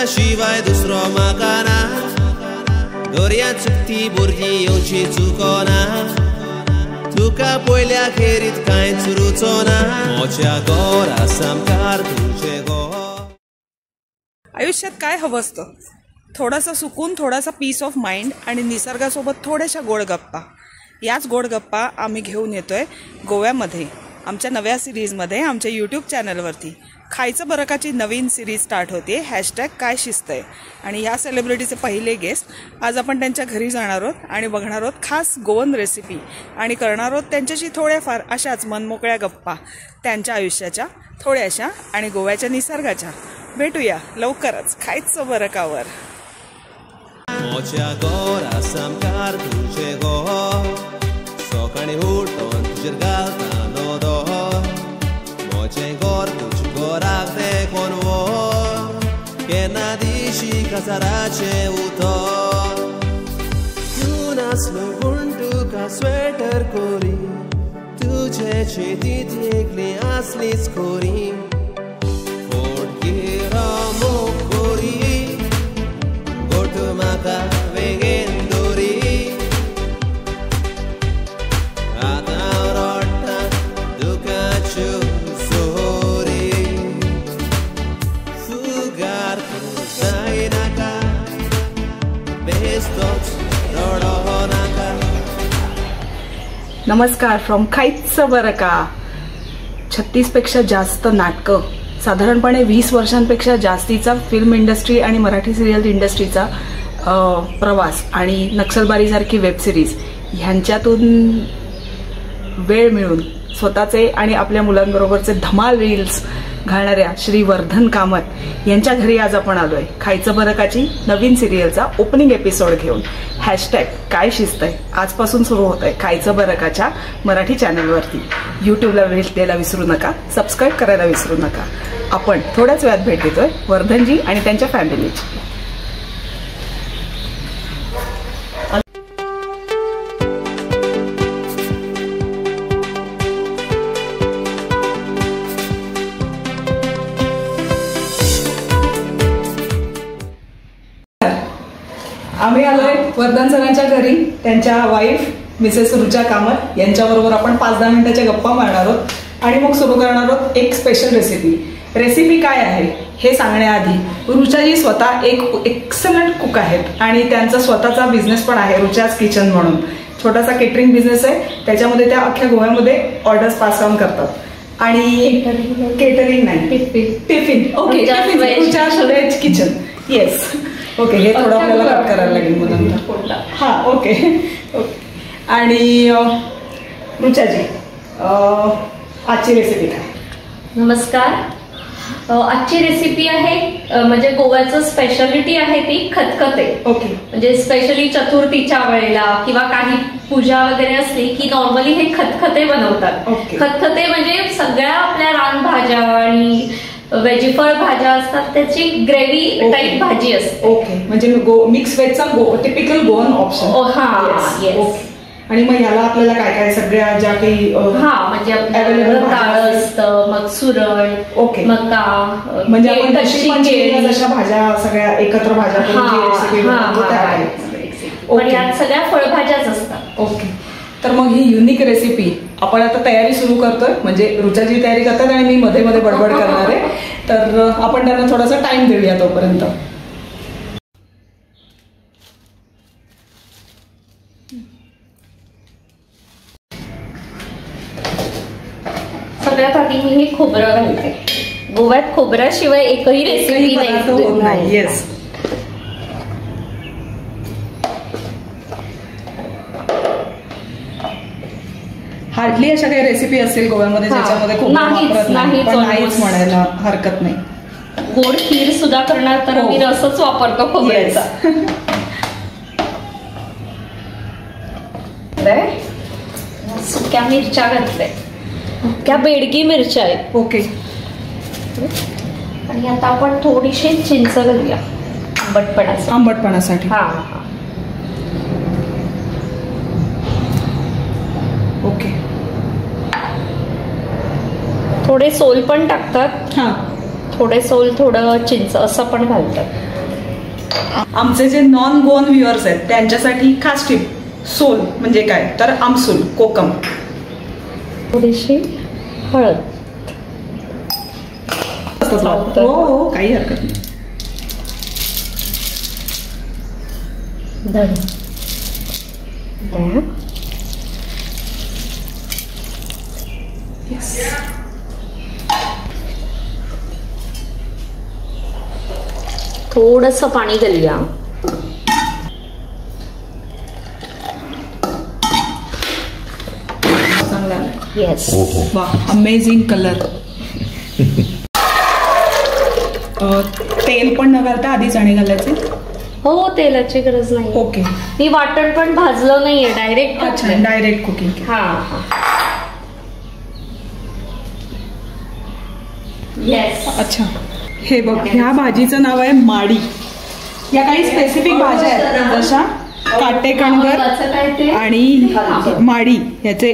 शिवाय दुसरो म्हाका ना दोर्या चुकती भुरगीं येवची चुकोना तुका पयल्या खेरीत कांयच रुचोना म्हज्या गोरा सामकार तुझे गो। आयुष्यात काय हवं असतं? थोडासा सुकून, थोडासा पीस ऑफ माइंड आणि निसर्गासोबत थोड्याशा गोड गप्पा। याच गोड गप्पा आम्ही घेऊन येतोय गोव्यामध्ये आमच्या नव्या सिरीजमध्ये आमच्या यूट्यूब चॅनलवरती। खायचं बरं काची नवीन सिरीज स्टार्ट होते #काय शिस्त आहे आणि ह्या सेलिब्रिटीचे पहिले गेस्ट आज आपण त्यांच्या घरी जाणार आहोत आणि बघणार आहोत खास गोवन रेसिपी आणि करणार आहोत त्यांच्याशी थोड्याफार अशाच मनमोकळ्या गप्पा त्यांच्या आयुष्याच्या थोड्याशा आणि गोव्याच्या निसर्गाच्या। भेटूया लवकरच खायचं बरं कावर। मोच्या गोरा सामकार तुझे गो सकाळी उठून तुजेर घालता नोदो मोचे गोर तुझे गोराक देखून वो केन्ना दिशी काजाराचे उतर तूं नासलो पूण तुका स्वेटर कोरी तुजे शेतीत एकली आसलीच कोरी फोडगिरा मोग कोरी गोठ म्हाका वेगेन दोरी आतां रडटा दुखाच्यो सोरी फुगार तूं जायनाका बेस्तोच रडो नाका। नमस्कार फ्रॉम खायचं बरं का। 36 पेक्षा जास्त नाटकं, साधारणपणे 20 वर्षांपेक्षा जास्तीचा फिल्म इंडस्ट्री आणि मराठी सिरियल इंडस्ट्रीचा प्रवास आणि नक्षलबारीसारखी वेब सिरीज ह्यांच्यातून वेळ मिळून स्वतःचे आणि आपल्या मुलांबरोबरचे धमाल रील्स घालणाऱ्या श्री वर्धन कामत यांच्या घरी आज आपण आलोय खायचं बरं काची नवीन सिरियलचा ओपनिंग एपिसोड घेऊन। #काय शिस्त आहे आजपासून सुरू होत आहे खायचं बरं काच्या मराठी चॅनलवरती। यूट्यूबला भेट द्यायला विसरू नका, सबस्क्राईब करायला विसरू नका। आपण थोड्याच वेळात भेट देतोय वर्धनजी आणि त्यांच्या फॅमिलीची। आम्ही आलोय वर्धन सरांच्या घरी, त्यांच्या वाईफ मिसेस रुचा कामत यांच्याबरोबर आपण 5-10 मिनिटाच्या गप्पा मारणार आहोत आणि मग सुरू करणार आहोत एक स्पेशल रेसिपी काय आहे हे सांगण्याआधी रुचाजी स्वतः एक एक्सलंट कुक आहेत आणि त्यांचा स्वतःचा बिझनेस पण आहे रुचाज किचन म्हणून। छोटासा केटरिंग बिझनेस आहे, त्याच्यामध्ये त्या अख्ख्या गोव्यामध्ये ऑर्डर्स पास ऑन करतात आणि केटरिंग नाही tiffin okay Rucha's veg kitchen yes okay हे थोडं आपल्याला कट करायला लागेल मुलांना। हां ओके ओके आणि रुचाजी आजची रेसिपी काय? नमस्कार, आजची रेसिपी आहे म्हणजे गोव्याचं स्पेशालिटी आहे ती खतखते। ओके म्हणजे स्पेशली चतुर्थीच्या वेळेला किंवा काही पूजा वगैरे असली की नॉर्मली हे खतखते बनवतात। खतखते म्हणजे सगळ्या आपल्या रानभाज्या आणि वेजीफळ भाज्या असतात त्याची ग्रेव्ही टाईप भाजी असते। ओके म्हणजे मिक्स व्हेजचा टिपिकल गोवन ऑप्शन। हां येस आणि मग ह्याला आपल्याला काय काय सगळ्या ज्या काही म्हणजे available डाळ असतं, मग सुरण, ओके, मका, म्हणजे आपण जशा भाज्या सगळ्या एकत्र भाज्या करून जी रेसिपी बनवतो त्या आहेत. पण यात सगळ्या फळभाज्याच असतात. ओके, तर मग ही युनिक रेसिपी आपण आता तयारी सुरू करतोय. म्हणजे रुचाची तयारी करतात आणि मी मध्ये मध्ये बडबड करणार आहे, तर आपण त्यांना थोडासा टाइम देऊया तोपर्यंत. सगळ्यात आधी मी हे खोबरं घालते. गोव्यात खोबऱ्याशिवाय एकही रेसिपी नाही. येस, हार्डली अशा काही रेसिपी असेल गोव्यामध्ये ज्याच्यामध्ये खोबरं वापरत नाही, पण नाहीच म्हणायला हरकत नाही. गोड खीर सुद्धा करणार तर मी रसच वापरतो खोबऱ्याचा. सुक्या मिरच्या घातल्या, त्या बेडगी मिरच्या आहेत. ओके, आणि आता आपण थोडीशी चिंच घालूया आंबटपणासाठी. ओके, थोडे सोल पण टाकतात, थोडे सोल थोडं चिंच असं पण घालतात. आमचे जे नॉन गोवन व्ह्युअर्स आहेत त्यांच्यासाठी खास टिप, सोल म्हणजे काय तर आमसूल, कोकम, थोडीशी हळद. हो, काही हरकत नाही. थोडंसं पाणी घालूया. येस, वा, अमेझिंग कलर. तेल पण न घालता आधी चणे घालायचे? हो, तेलाची गरज नाही. ओके, मी वाटण पण भाजलं नाहीये, डायरेक्ट. अच्छा, डायरेक्ट कुकिंग. येस. अच्छा, हे बघ, ह्या भाजीचं नाव आहे माडी. या काही स्पेसिफिक भाज्या आहेत जशा काटे कणगर आणि माडी, ह्याचे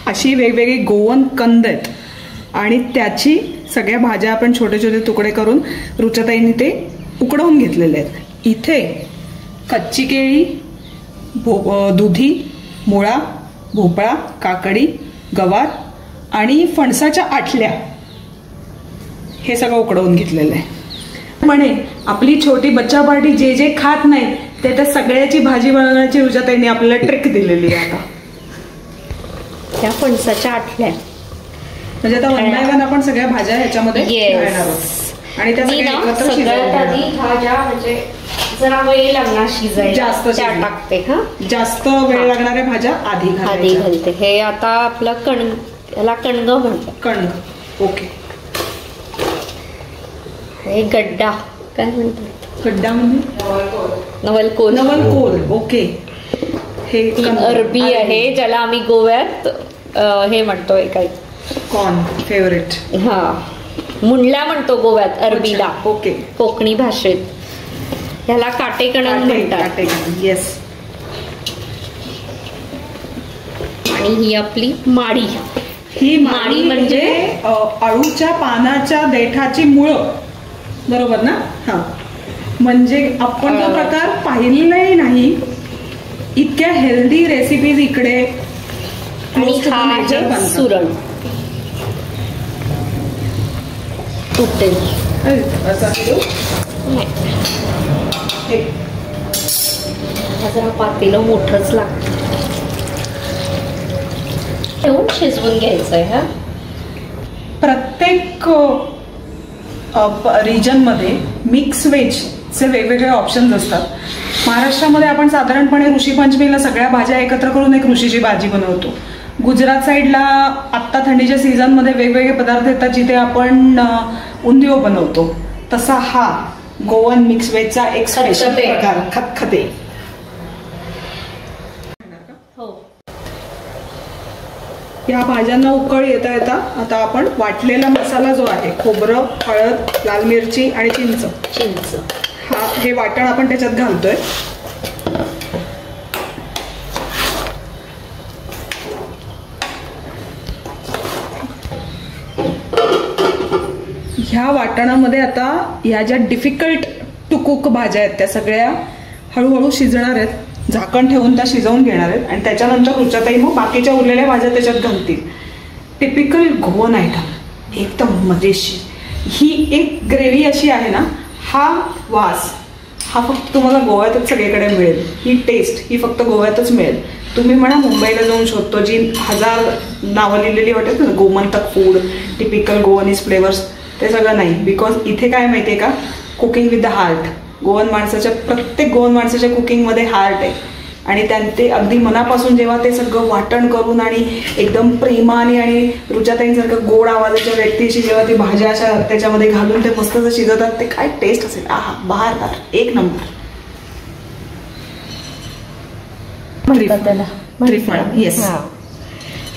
अशी वेगवेगळे गोवन कंद आहेत आणि त्याची सगळ्या भाज्या आपण छोटे छोटे तुकडे करून रुचाताईंनी ते उकडवून घेतलेले आहेत. इथे कच्ची केळी, दुधी, मुळा, भोपळा, काकडी, गवार आणि फणसाच्या आटल्या हे सगळं उकडवून घेतलेलं आहे. म्हणे आपली छोटी बच्चा पार्टी जे जे खात नाही ते त्या सगळ्याची भाजी बनवण्याची रुचाताईंनी आपल्याला ट्रिक दिलेली आहे. आता त्या फणसाच्या आटल्या म्हणजे आता वन बाय वन आपण सगळ्या भाज्या ह्याच्यामध्ये घालणार आहोत आणि त्या सगळ्यात आधी भाज्या म्हणजे जरा वेळ लागणार शिजायला, जास्त टाकते. जास्त वेळ लागणाऱ्या भाज्या आधी घालते. हे आता आपलं याला कणग म्हणतात. कणग, ओके. हे गड्डा काय म्हणतात? गड्डा म्हणजे नवलकोल. ओके, हे अरबी आहे ज्याला आम्ही गोव्यात हे म्हणतोय काय, कॉर्न फेवरेट. मुंडला म्हणतो गोव्यात अरबीला. ओके, कोकणी भाषेत ह्याला काटेकणंग म्हणतात. येस. आणि ही आपली माडी. ही माडी म्हणजे अळूच्या पानाच्या देठाची मुळं, बरोबर ना? म्हणजे आपण तो प्रकार पाहिलेलाही नाही. इतक्या हेल्दी रेसिपीज इकडे. आणि हा आहे सुरण. तुटेल जरा पातेलं मोठंच लागतं. ठेवून शिजवून घ्यायचंय. प्रत्येक रिजन मध्ये मिक्स व्हेजचे वेगवेगळे ऑप्शन्स असतात. महाराष्ट्रामध्ये आपण साधारणपणे ऋषीपंचमीला सगळ्या भाज्या एकत्र करून एक ऋषीची भाजी बनवतो. गुजरात साईडला आत्ता थंडीच्या सीझनमध्ये वेगवेगळे पदार्थ येतात जिथे आपण उंदिओ बनवतो. तसा हा गोवन मिक्स व्हेजचा एक स्पेशल प्रकार खतखते. या भाज्यांना उकळ येता येता आता आपण वाटलेला मसाला जो आहे, खोबरं, हळद, लाल मिरची आणि चिंच, हे वाटण आपण त्याच्यात घालतोय. ह्या वाटणामध्ये आता ह्या ज्या डिफिकल्ट टू कुक भाज्या आहेत त्या सगळ्या हळूहळू शिजणार आहेत. झाकण ठेवून त्या शिजवून घेणार आहेत आणि त्याच्यानंतर रुचाताई मग बाकीच्या उरलेल्या भाज्या त्याच्यात घालतील. टिपिकल गोवन आयटम, एकदम मजेशीर. ही एक ग्रेव्ही अशी आहे ना, हा वास हा फक्त तुम्हाला गोव्यातच सगळीकडे मिळेल. ही टेस्ट ही फक्त गोव्यातच मिळेल. तुम्ही म्हणा मुंबईला जाऊन शोधतो, जी 1000 नावं लिहिलेली वाटत ना, गोमंतक फूड, टिपिकल गोवनीज फ्लेवर्स, ते सगळं नाही. बिकॉज इथे काय माहिती आहे का, कुकिंग विथ द हार्ट. प्रत्येक गोवन माणसाच्या कुकिंगमध्ये हार्ट आहे आणि ते अगदी मनापासून जेव्हा ते सगळं वाटण करून आणि एकदम प्रेमाने आणि रुचाताईंसारखं गोड आवाजाच्या व्यक्तीशी जेव्हा ती भाज्या अशा त्याच्यामध्ये घालून ते मस्त शिजवतात, ते काय टेस्ट असेल. आहा, बहारदार, एक नंबर. येस,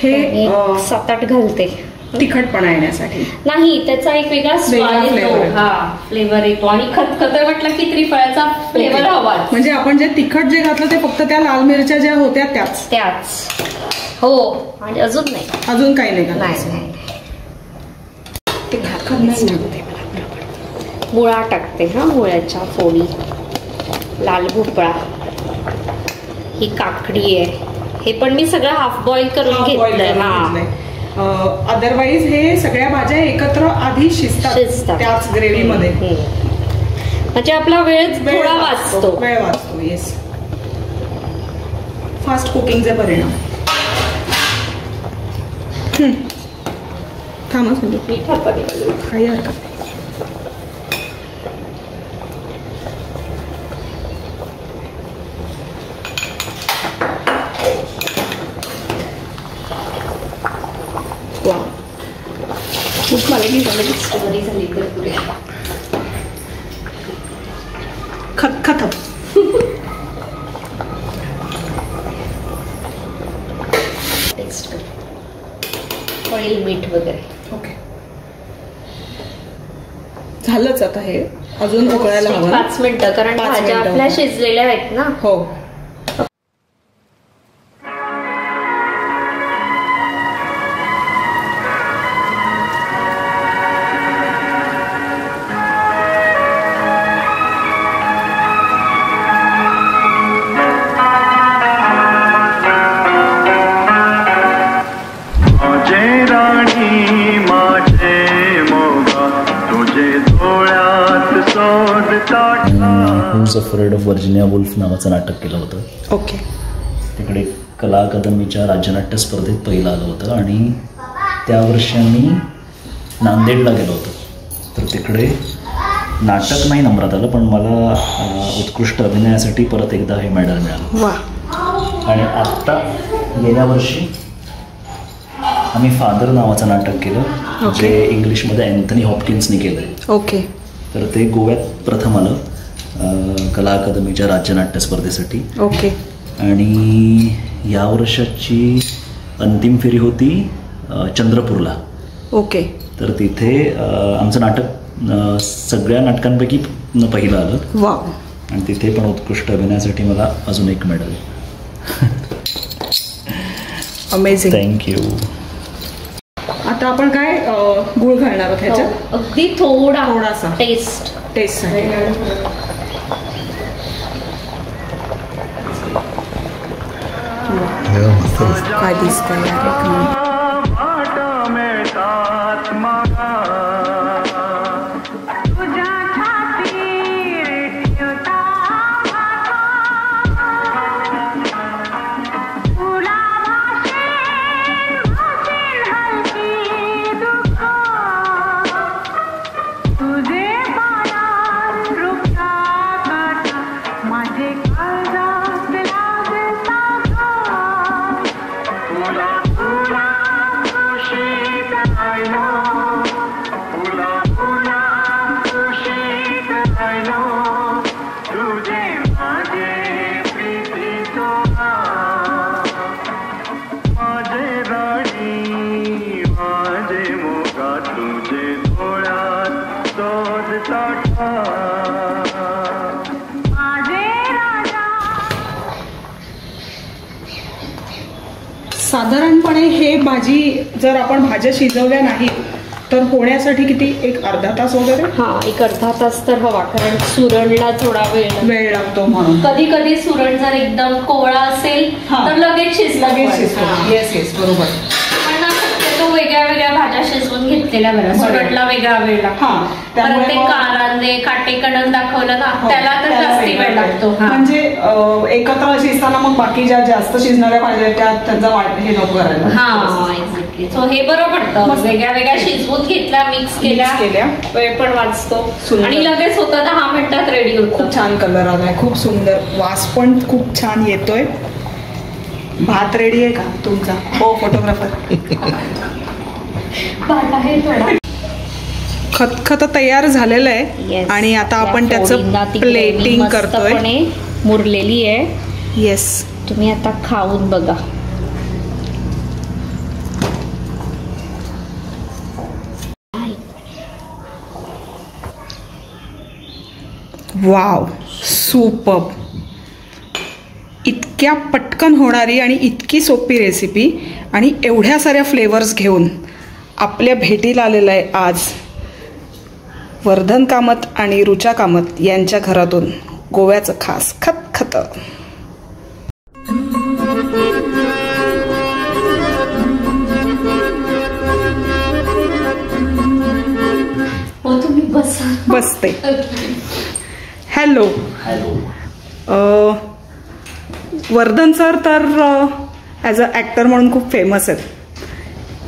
हे 7-8 घालते तिखटपणा येण्यासाठी. नाही, त्याचा एक वेगळा स्वाद येतो. हा, फ्लेवर येतो आणि खतखत म्हटलं की त्रिफळाचा फ्लेवर हवा. म्हणजे आपण जे तिखट जे घातलं ते फक्त त्या लाल मिरच्या ज्या होत्या त्याच. हो, आणि अजून नाही, अजून काही नाही. नाही, ते घातलं नाही. मुळा टाकते. हा, मुळ्याच्या फोडी, लाल भोपळा, ही काकडी आहे. हे पण मी सगळं हाफ बॉईल करून घेतलंय. हा, अदरवाईज हे सगळ्या भाज्या एकत्र आधी शिजतात त्याच ग्रेव्हीमध्ये. म्हणजे आपला वेळ थोडा वाचतो. येस, फास्ट कुकिंगचे परिणाम. काही हरकत नाही. खतखत. टेस्ट कर, पडेल मीठ वगैरे. ओके, झालंच आता. हे अजून उकळायला हवं 5 मिनिटं, कारण भाज्या आपल्या शिजलेल्या आहेत ना. हो. Who's afraid of Virginia Woolf नावाचं नाटक केलं होतं. ओके. तिकडे कला अकादमीच्या राज्यनाट्य स्पर्धेत पहिलं आलं होतं आणि त्या वर्षी आम्ही नांदेडला गेलो होतो. तर तिकडे नाटक नाही नंबरात आलं, पण मला उत्कृष्ट अभिनयासाठी परत एकदा हे मेडल मिळालं. आणि आत्ता गेल्या वर्षी आम्ही फादर नावाचं नाटक केलं, जे इंग्लिशमध्ये अँथनी हॉपकिन्सनी केलं आहे. ओके. तर ते गोव्यात प्रथम आलं कला अकादमीच्या राज्यनाट्य स्पर्धेसाठी. ओके. आणि या वर्षाची अंतिम फेरी होती चंद्रपूरला. ओके. तर तिथे आमचं नाटक सगळ्या नाटकांपैकी पहिलं आलं. वा. आणि तिथे पण उत्कृष्ट अभिनयासाठी मला अजून एक मेडल. अमेझिंग. थँक्यू. आता आपण काय गुळ घालणार आहोत ह्याच्यात? अगदी थोडासा टेस्ट काय दिसतंय. साधारणपणे हे भाजी जर आपण भाज्या शिजवल्या नाहीत तर होण्यासाठी किती, एक अर्धा तास वगैरे? हा, एक अर्धा तास तर हवा, कारण सुरणला थोडा वेळ लागतो म्हणून. कधी कधी सुरण जर एकदम कोवळा असेल तर लगेच शिजतो. येस बरोबर. पण ना शक्यतो वेगळ्या वेगळ्या भाज्या शिजवून घेतलेल्या बरं. सुरणला वेगळा वेळ लागतो. त्यामुळे ते कारांदे काटेकडून दाखवलं ना, त्याला तर जास्ती वेळ लागतो. म्हणजे एकत्र शिजताना मग बाकी ज्या जास्त शिजणाऱ्या भाज्या त्या त्यांचा हे नको करायला. हा, एक्झॅक्टली. सो हे बरं पडतं, वेगळ्या वेगळ्या शिजवून घेतल्या, मिक्स केल्या, वेळ पण वाचतो आणि लगेच होतं. 10 मिनिटात रेडी होतं. खूप छान कलर आलाय, खूप सुंदर, वास पण खूप छान येतोय. भात रेडी आहे का तुमचा? हो फोटोग्राफर. भात आहे थोडा. खतखत तयार झालेलं आहे आणि आता आपण त्याचं प्लेटिंग करतोय. मुरलेली आहे. येस, तुम्ही आता खाऊन बघा. Wow, superb. इतक्या पटकन होणारी आणि इतकी सोपी रेसिपी आणि एवढ्या साऱ्या फ्लेवर्स घेऊन आपल्या भेटीला आलेला आहे आज वर्धन कामत आणि रुचा कामत यांच्या घरातून गोव्याचं खास खतखत. हो, तुम्ही बसा. बसते. हॅलो. वर्धन सर तर ॲज अ ॲक्टर म्हणून खूप फेमस आहेत.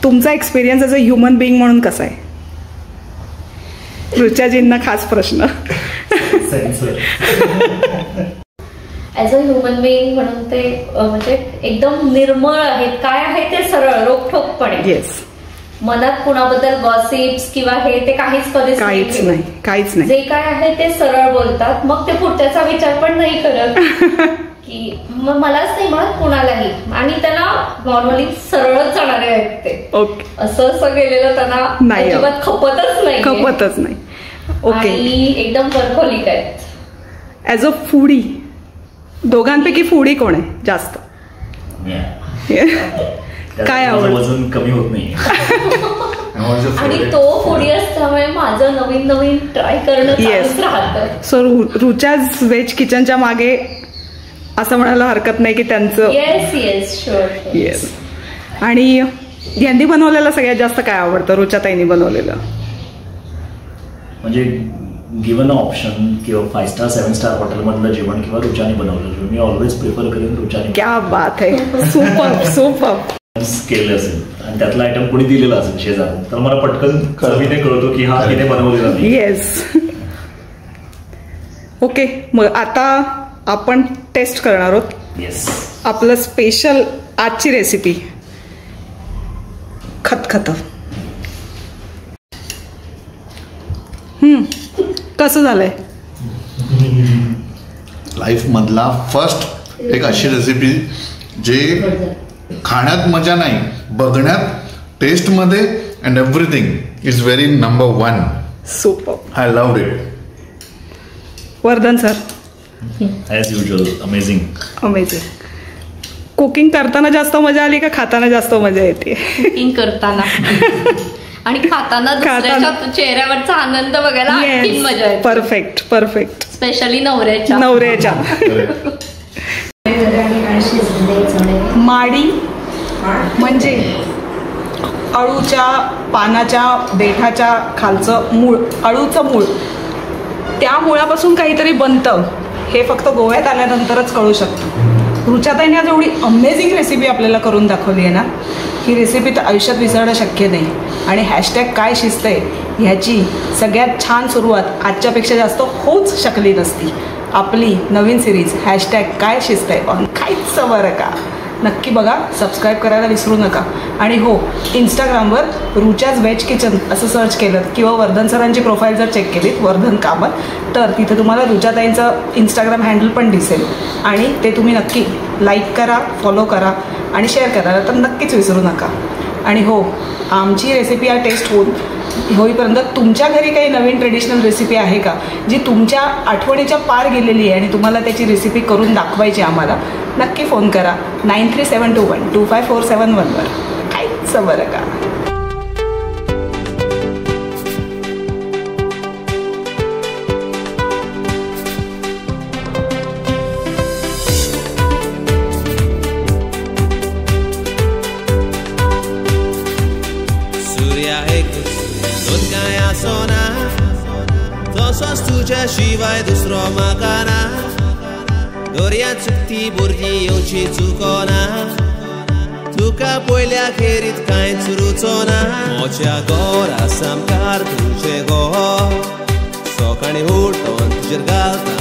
तुमचा experience as a human being म्हणून कसा आहे? रुचाजींना खास प्रश्न. ॲज अ ह्युमन बिईंग म्हणून ते म्हणजे एकदम निर्मळ आहेत. काय आहे ते सरळ रोखठोकपणे. येस. मनात कुणाबद्दल गॉसिप्स किंवा हे ते काहीच काहीच नाही. जे काय आहे ते सरळ बोलतात. मग ते पुढच्याचा विचार पण नाही करत की मग मलाच नाही म्हणत कुणालाही. आणि त्यांना नॉर्मली सरळच जाणारे आहेत ते. ओके. असं गेलेलं त्यांना अजिबात खपतच नाही. ओके. एकदम वर्कहोलिक आहेत. ॲज अ फूडी, दोघांपैकी फूडी कोण आहे जास्त? काय आवडतं? वजन कमी होत नाही. आणि तो फूडी असल्यामुळे माझं नवीन ट्राय करणं चालूच राहतं. सो रुचाज व्हेज किचनच्या मागे असं म्हणायला हरकत नाही की त्यांचं. Yes sure. येस. आणि यांनी बनवलेलं सगळ्यात जास्त काय आवडतं रुचाताईंनी बनवलेलं? म्हणजे गिव्हन ऑप्शन किंवा 5 स्टार 7 स्टार हॉटेलमधलं जेवण किंवा रुचाने बनवलं, मी ऑलवेज प्रिफर करेन रुचाने. क्या बात आहे. सुपर केलं असेल आणि त्यातला आयटम कोणी दिलेला असेल शेजारून, तर मला पटकन चवीने कळतो की हा तिने बनवलेला नाही. येस. ओके, मग आता आपण टेस्ट करणार आहोत. येस. आपलं स्पेशल आजची रेसिपी खतखत. कसं झालंय? लाईफ मधला फर्स्ट एक अशी रेसिपी जे खाण्यात मजा नाही, बघण्यात, टेस्टमध्ये and everything is very number 1. Super. I love it. Vardhan sir? As usual amazing. Cooking करताना जास्त मजा आली का खाताना जास्त मजा येते? कुकिंग करताना आणि खाताना दुसऱ्याच्या चेहऱ्यावरचा आनंद बघायला आणखी मजा येते. परफेक्ट. स्पेशली नवऱ्याच्या. माडी म्हणजे अळूच्या पानाच्या देठाच्या खालचं मूळ, अळूचं मूळ, त्या मुळापासून काहीतरी बनतं हे फक्त गोव्यात आल्यानंतरच कळू शकतं. रुचाताईने आज एवढी अमेझिंग रेसिपी आपल्याला करून दाखवली आहे ना, ही रेसिपी तर आयुष्यात विसरणं शक्य नाही. आणि हॅशटॅग काय शिजतंय ह्याची सगळ्यात छान सुरुवात आजच्यापेक्षा जास्त होऊच शकली नसती. आपली नवीन सिरीज हॅशटॅग काय शिजतंय ऑन खायचं बरं का, नक्की बघा. सबस्क्राईब करायला विसरू नका. आणि हो, इंस्टाग्रामवर रुचाज व्हेज किचन असं सर्च केलं किंवा वर्धन सरांची प्रोफाईल जर चेक केलीत, वर्धन कामत, तर तिथे तुम्हाला रुचाताईंचं इंस्टाग्राम हँडल पण दिसेल. आणि ते तुम्ही नक्की लाईक करा, फॉलो करा आणि शेअर करायला तर नक्कीच विसरू नका. आणि हो, आमची रेसिपी हा टेस्ट होईपर्यंत तुमच्या घरी काही नवीन ट्रेडिशनल रेसिपी आहे का जी तुमच्या आठवणीच्या पार गेलेली आहे आणि तुम्हाला त्याची रेसिपी करून दाखवायची आम्हाला, नक्की फोन करा 9372125471 वर. काहीच बरं का. आसोना तसोच तुज्या शिवाय दुसरो म्हाका ना दर्या चुकती भुरगीं येवची चुकोना तुका पयल्या खेरीत कांयच रुचोना म्हज्या घोरा सामकार तुजें घर सकाळीं उठोन तुजेर घालता